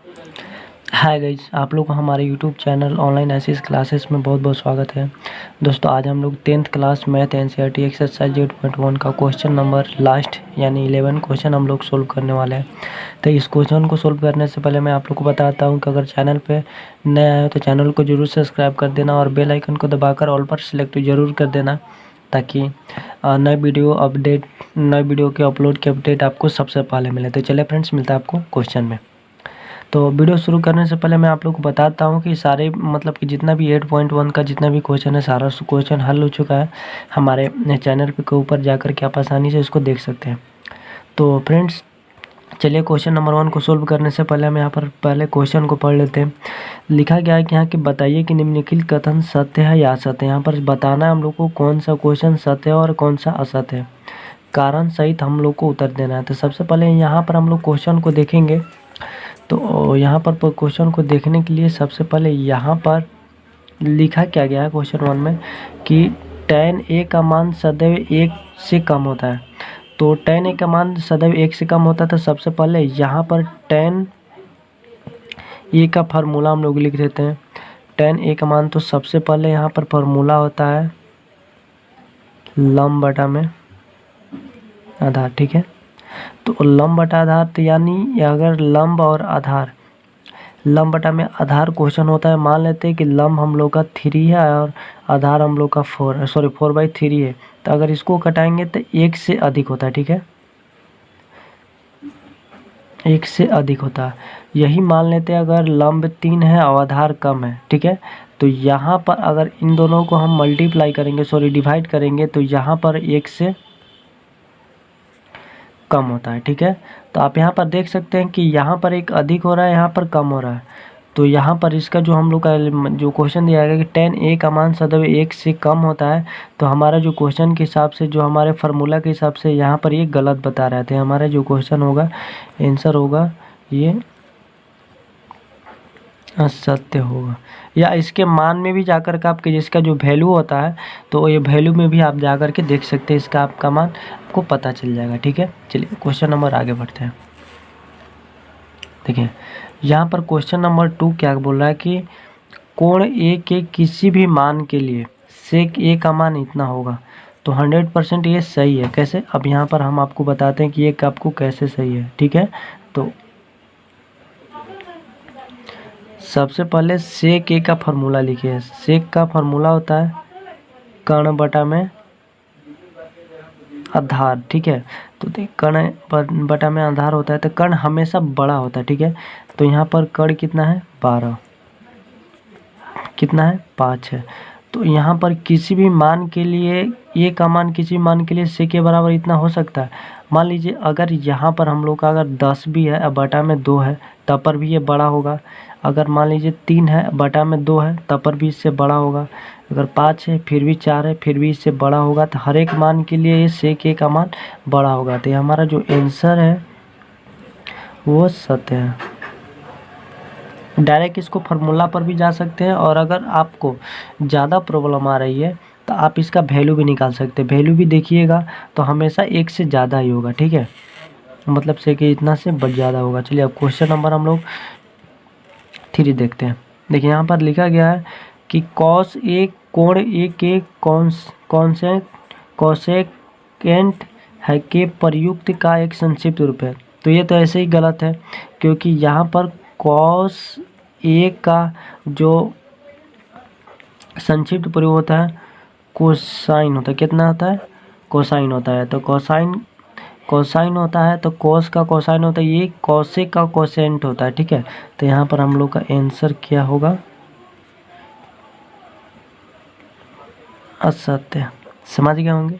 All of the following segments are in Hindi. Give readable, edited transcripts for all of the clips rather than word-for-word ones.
हाय गाइज, आप लोग को हमारे यूट्यूब चैनल ऑनलाइन एसिस क्लासेस में बहुत बहुत स्वागत है। दोस्तों, आज हम लोग 10th class math NCERT exercise 8.1 का क्वेश्चन नंबर लास्ट यानी 11 क्वेश्चन हम लोग सोल्व करने वाले हैं। तो इस क्वेश्चन को सोल्व करने से पहले मैं आप लोग को बताता हूं कि अगर चैनल पे नए आए हो तो चैनल को जरूर सब्सक्राइब कर देना और बेल आइकन को दबाकर ऑल पर सिलेक्ट जरूर कर देना, ताकि नए वीडियो के अपलोड की अपडेट आपको सबसे पहले मिले। तो चलिए फ्रेंड्स, मिलता है आपको क्वेश्चन में। तो वीडियो शुरू करने से पहले मैं आप लोग को बताता हूँ कि सारे मतलब कि जितना भी 8.1 का जितना भी क्वेश्चन है, सारा क्वेश्चन हल हो चुका है हमारे चैनल के ऊपर जाकर के आप आसानी से इसको देख सकते हैं। तो फ्रेंड्स, चलिए क्वेश्चन नंबर 1 को सोल्व करने से पहले हम यहाँ पर पहले क्वेश्चन को पढ़ लेते हैं। लिखा गया है कि यहाँ कि बताइए कि निम्नलिखित कथन सत्य है या असत्य है। यहाँ पर बताना है हम लोग को कौन सा क्वेश्चन सत्य है और कौन सा असत्य है। कारण सहित हम लोग को उत्तर देना है। तो सबसे पहले यहाँ पर हम लोग क्वेश्चन को देखेंगे। तो यहाँ पर क्वेश्चन को देखने के लिए सबसे पहले यहाँ पर लिखा क्या गया है क्वेश्चन 1 में कि tan a का मान सदैव 1 से कम होता है। तो tan a का मान सदैव 1 से कम होता है। तो सबसे पहले यहाँ पर tan a का फार्मूला हम लोग लिख देते हैं। tan a का मान तो सबसे पहले यहाँ पर फार्मूला होता है लंब बटा में आधार, ठीक है। तो लंब बटा आधार, तो यानी अगर लंब और आधार, लंब बटा में आधार क्वेश्चन होता है, मान लेते हैं कि लंब हम लोग का 3 है और आधार हम लोग का 4/3 है। तो अगर इसको घटाएंगे तो 1 से अधिक होता है, ठीक है, 1 से अधिक होता है। यही मान लेते हैं अगर लंब 3 है और आधार कम है, ठीक है। तो यहाँ पर अगर इन दोनों को हम मल्टीप्लाई करेंगे, डिवाइड करेंगे, तो यहाँ पर 1 से कम होता है, ठीक है। तो आप यहाँ पर देख सकते हैं कि यहाँ पर एक अधिक हो रहा है, यहाँ पर कम हो रहा है। तो यहाँ पर इसका जो हम लोग का जो क्वेश्चन दिया गया कि tan a का मान सदैव 1 से कम होता है, तो हमारा जो क्वेश्चन के हिसाब से, जो हमारे फार्मूला के हिसाब से यहाँ पर ये गलत बता रहे थे। हमारा जो क्वेश्चन होगा, आंसर होगा ये असत्य होगा। या इसके मान में भी जाकर के आपके जिसका जो वैल्यू होता है, तो ये वैल्यू में भी आप जाकर के देख सकते हैं, इसका आपका मान आपको पता चल जाएगा, ठीक है। चलिए क्वेश्चन नंबर आगे बढ़ते हैं। देखिए यहाँ पर क्वेश्चन नंबर 2 क्या बोल रहा है कि कोण ए के किसी भी मान के लिए सेक ए का मान इतना होगा। तो 100% ये सही है। कैसे? अब यहाँ पर हम आपको बताते हैं कि ये आपको कैसे सही है, ठीक है। तो सबसे पहले सेक ए का फार्मूला लिखिए। सेक का फार्मूला होता है कर्ण बटा में आधार, ठीक है। तो कर्ण बटा में आधार होता है, तो कर्ण हमेशा बड़ा होता है, ठीक है। तो यहाँ पर कर्ण कितना है? 12, कितना है? 5 है। तो यहाँ पर किसी भी मान के लिए ए का मान किसी मान के लिए से के बराबर इतना हो सकता है। मान लीजिए अगर यहाँ पर हम लोग का अगर 10 भी है और बटा में 2 है, तब पर भी ये बड़ा होगा। अगर मान लीजिए 3 है बटा में 2 है, तब पर भी इससे बड़ा होगा। अगर 5 है फिर भी 4 है फिर भी इससे बड़ा होगा। तो हर एक मान के लिए ये सेक ए का मान बड़ा होगा। तो हमारा जो आंसर है वो सत्य है। डायरेक्ट इसको फार्मूला पर भी जा सकते हैं, और अगर आपको ज़्यादा प्रॉब्लम आ रही है तो आप इसका वैल्यू भी निकाल सकते हैं। वैल्यू भी देखिएगा तो हमेशा 1 से ज़्यादा ही होगा, ठीक है, मतलब से कि इतना से ज़्यादा होगा। चलिए अब क्वेश्चन नंबर हम लोग 3 देखते हैं। देखिए यहाँ पर लिखा गया है कि कॉस ए कोण ए के कोसेकेंट है के प्रयुक्त का एक संक्षिप्त रूप है। तो ये तो ऐसे ही गलत है, क्योंकि यहाँ पर कॉस ए का जो संक्षिप्त प्रयोग होता है कोसाइन होता है। कितना होता है? कोसाइन होता है। तो कोसाइन होता है, तो कॉस का कोसाइन होता है, ये कॉसेक का कोसेंट होता है, ठीक है। तो यहाँ पर हम लोग का आंसर क्या होगा? असत्य। समझ गए होंगे।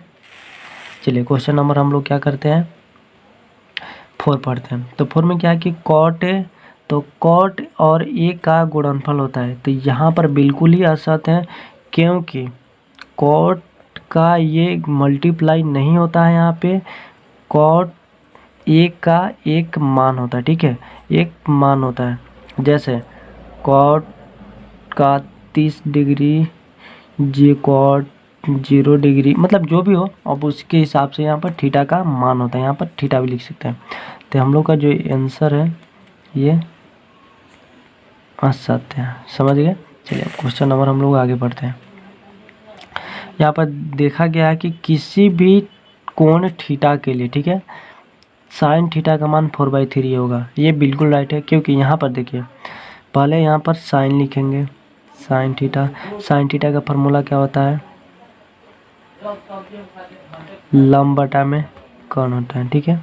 चलिए क्वेश्चन नंबर हम लोग क्या करते हैं, 4 पढ़ते हैं। तो 4 में क्या है कि कॉट ए, तो कॉट और ए का गुणनफल होता है। तो यहाँ पर बिल्कुल ही असत्य है, क्योंकि कॉट का ये मल्टीप्लाई नहीं होता है। यहाँ पे कॉट ए का एक मान होता है, ठीक है, एक मान होता है। जैसे कॉट का 30 डिग्री, जी कॉट 0 डिग्री, मतलब जो भी हो, अब उसके हिसाब से यहाँ पर थीटा का मान होता है। यहाँ पर थीटा भी लिख सकते हैं। तो हम लोग का जो आंसर है ये असत्य है। समझ गए। चलिए अब क्वेश्चन नंबर हम लोग आगे बढ़ते हैं। यहाँ पर देखा गया है कि किसी भी कोण थीटा के लिए, ठीक है, साइन थीटा का मान 4/3 होगा। ये बिल्कुल राइट है, क्योंकि यहाँ पर देखिए पहले यहाँ पर साइन लिखेंगे, साइन थीटा का फार्मूला क्या होता है, लंब बटा में कर्ण होता है। ठीक है,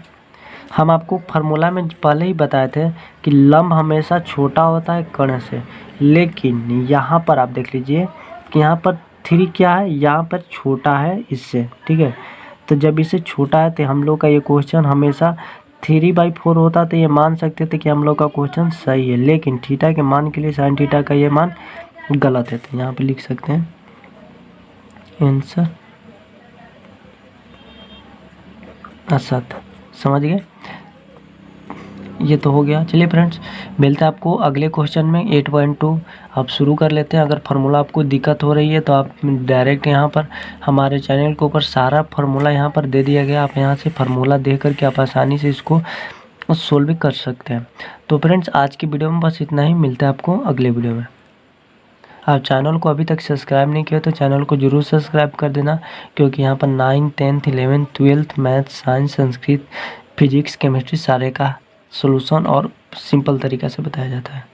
हम आपको फार्मूला में पहले ही बताए थे कि लंब हमेशा छोटा होता है कर्ण से, लेकिन यहाँ पर आप देख लीजिए कि यहाँ पर 3 क्या है, यहाँ पर छोटा है इससे। ठीक है, तो जब इसे छोटा है तो हम लोग का ये क्वेश्चन हमेशा 3/4 होता, तो ये मान सकते थे कि हम लोग का क्वेश्चन सही है। लेकिन थीटा के मान के लिए साइन थीटा का ये मान गलत है, तो यहाँ पे लिख सकते हैं आंसर असत। समझ गए, ये तो हो गया। चलिए फ्रेंड्स, मिलते हैं आपको अगले क्वेश्चन में 8.2। आप शुरू कर लेते हैं। अगर फार्मूला आपको दिक्कत हो रही है तो आप डायरेक्ट यहाँ पर हमारे चैनल के ऊपर सारा फार्मूला यहाँ पर दे दिया गया, आप यहाँ से फार्मूला दे करके आप आसानी से इसको सोल्व कर सकते हैं। तो फ्रेंड्स, आज की वीडियो में बस इतना ही। मिलते हैं आपको अगले वीडियो में। आप चैनल को अभी तक सब्सक्राइब नहीं किया तो चैनल को जरूर सब्सक्राइब कर देना, क्योंकि यहाँ पर 9, 10th, 11th, 12th math, science, Sanskrit, physics, chemistry सारे का सॉल्यूशन और सिंपल तरीक़ा से बताया जाता है।